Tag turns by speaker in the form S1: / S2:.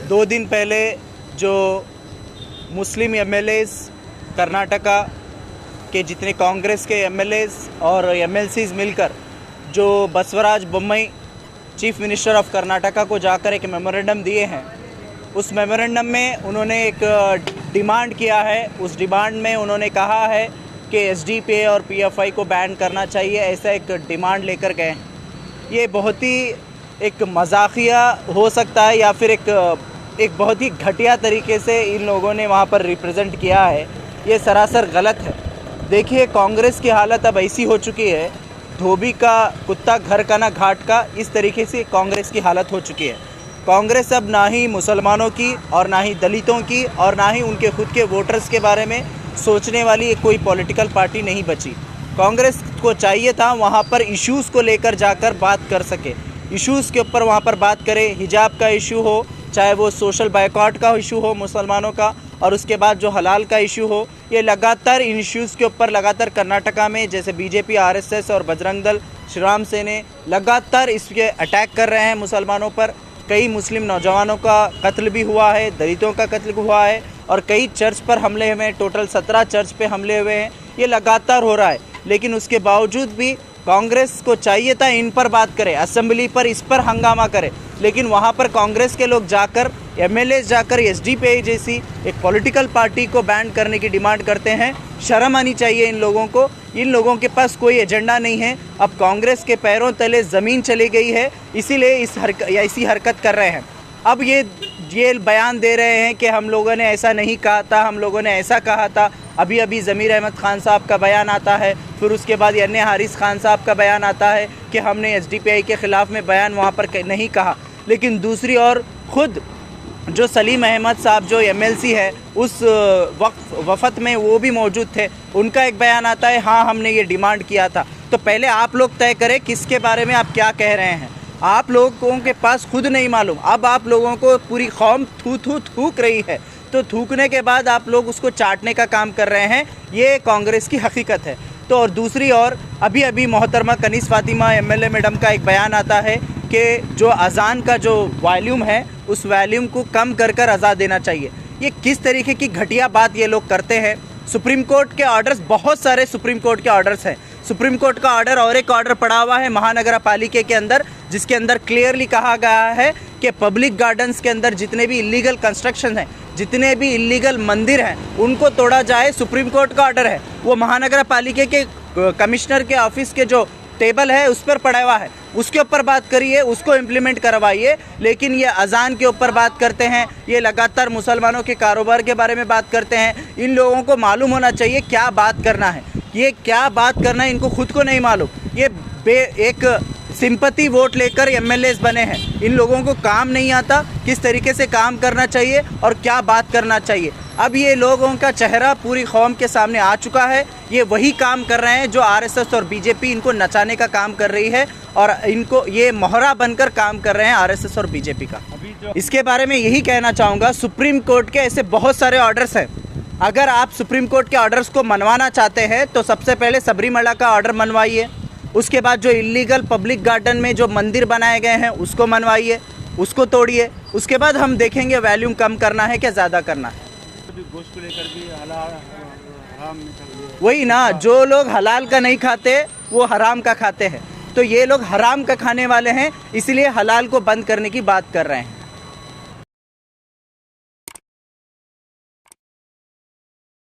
S1: 2 दिन पहले जो मुस्लिम एमएलएस कर्नाटका के जितने कांग्रेस के एमएलएस और एमएलसीज मिलकर जो Basavaraj Bommai chief minister of Karnataka को जाकर एक मेमोरेंडम दिए हैं, उस मेमोरेंडम में उन्होंने एक डिमांड किया है। उस डिमांड में उन्होंने कहा है कि एसडीपीए और पीएफआई को बैन करना चाहिए, ऐसा एक डिमांड लेकर गए हैं। ये बहुत ही एक मजाकिया हो सकता है या फिर एक बहुत ही घटिया तरीके से इन लोगों ने वहाँ पर रिप्रेजेंट किया है। ये सरासर गलत है। देखिए, कांग्रेस की हालत अब ऐसी हो चुकी है, धोबी का कुत्ता घर का ना घाट का, इस तरीके से कांग्रेस की हालत हो चुकी है। कांग्रेस अब ना ही मुसलमानों की और ना ही दलितों की और ना ही उनके खुद के वोटर्स के बारे में सोचने वाली कोई पॉलिटिकल पार्टी नहीं बची। कांग्रेस को चाहिए था वहाँ पर इश्यूज़ को लेकर जाकर बात कर सके, इश्यूज़ के ऊपर वहाँ पर बात करे। हिजाब का इशू हो, चाहे वो सोशल बायकॉट का इशू हो मुसलमानों का, और उसके बाद जो हलाल का इशू हो, ये लगातार इन इश्यूज़ के ऊपर लगातार कर्नाटका में जैसे बीजेपी, आरएसएस और बजरंग दल, श्री राम सेना लगातार इसके अटैक कर रहे हैं मुसलमानों पर। कई मुस्लिम नौजवानों का कत्ल भी हुआ है, दलितों का कत्ल हुआ है और कई चर्च पर हमले हुए हैं। टोटल 17 चर्च पे हमले हुए हैं। ये लगातार हो रहा है, लेकिन उसके बावजूद भी कांग्रेस को चाहिए था इन पर बात करे, असेंबली पर इस पर हंगामा करे, लेकिन वहाँ पर कांग्रेस के लोग जाकर, एमएलए जाकर एसडीपीआई जैसी एक पॉलिटिकल पार्टी को बैन करने की डिमांड करते हैं। शर्म आनी चाहिए इन लोगों को। इन लोगों के पास कोई एजेंडा नहीं है। अब कांग्रेस के पैरों तले ज़मीन चली गई है, इसीलिए ऐसी हरकत कर रहे हैं। अब ये बयान दे रहे हैं कि हम लोगों ने ऐसा नहीं कहा था, हम लोगों ने ऐसा कहा था। अभी अभी ज़मीर अहमद खान साहब का बयान आता है, फिर उसके बाद अन्य हारिस खान साहब का बयान आता है कि हमने एसडीपीआई के ख़िलाफ़ में बयान वहाँ पर नहीं कहा। लेकिन दूसरी ओर खुद जो सलीम अहमद साहब जो एमएलसी है, उस वफ़द में वो भी मौजूद थे, उनका एक बयान आता है, हाँ हमने ये डिमांड किया था। तो पहले आप लोग तय करें किसके बारे में आप क्या कह रहे हैं। आप लोगों के पास खुद नहीं मालूम, अब आप लोगों को पूरी कौम थूक रही है, तो थूकने के बाद आप लोग उसको चाटने का काम कर रहे हैं। ये कांग्रेस की हकीकत है। तो और दूसरी ओर अभी मोहतरमा कनीज़ फातिमा एमएलए मैडम का एक बयान आता है कि जो अजान का जो वॉल्यूम है, उस वॉल्यूम को कम कर अज़ा देना चाहिए। ये किस तरीके की घटिया बात ये लोग करते हैं। सुप्रीम कोर्ट के ऑर्डर्स, बहुत सारे सुप्रीम कोर्ट के ऑर्डर्स हैं। सुप्रीम कोर्ट का ऑर्डर और एक ऑर्डर पड़ा हुआ है महानगर पालिका के अंदर, जिसके अंदर क्लियरली कहा गया है कि पब्लिक गार्डन्स के अंदर जितने भी इलीगल कंस्ट्रक्शन हैं, जितने भी इलीगल मंदिर हैं, उनको तोड़ा जाए। सुप्रीम कोर्ट का ऑर्डर है, वो महानगर पालिका के कमिश्नर के ऑफिस के जो टेबल है उस पर पड़ा हुआ है, उसके ऊपर बात करिए, उसको इम्प्लीमेंट करवाइए। लेकिन ये अजान के ऊपर बात करते हैं, ये लगातार मुसलमानों के कारोबार के बारे में बात करते हैं। इन लोगों को मालूम होना चाहिए क्या बात करना है, ये क्या बात करना है, इनको खुद को नहीं मालूम। ये एक सिंपैथी वोट लेकर एमएलएस बने हैं। इन लोगों को काम नहीं आता किस तरीके से काम करना चाहिए और क्या बात करना चाहिए। अब ये लोगों का चेहरा पूरी कौम के सामने आ चुका है। ये वही काम कर रहे हैं जो आरएसएस और बीजेपी इनको नचाने का काम कर रही है, और इनको ये मोहरा बनकर काम कर रहे हैं आरएसएस और बीजेपी का। इसके बारे में यही कहना चाहूँगा, सुप्रीम कोर्ट के ऐसे बहुत सारे ऑर्डर्स हैं। अगर आप सुप्रीम कोर्ट के ऑर्डर्स को मनवाना चाहते हैं तो सबसे पहले सबरीमला का ऑर्डर मनवाइए, उसके बाद जो इलीगल पब्लिक गार्डन में जो मंदिर बनाए गए हैं उसको मनवाइए, उसको तोड़िए। उसके बाद हम देखेंगे वॉल्यूम कम करना है क्या ज़्यादा करना है।
S2: गोश्त को लेकर भी हराम
S1: वही ना, जो लोग हलाल का नहीं खाते वो हराम का खाते हैं, तो ये लोग हराम का खाने वाले हैं, इसलिए हलाल को बंद करने की बात कर रहे हैं।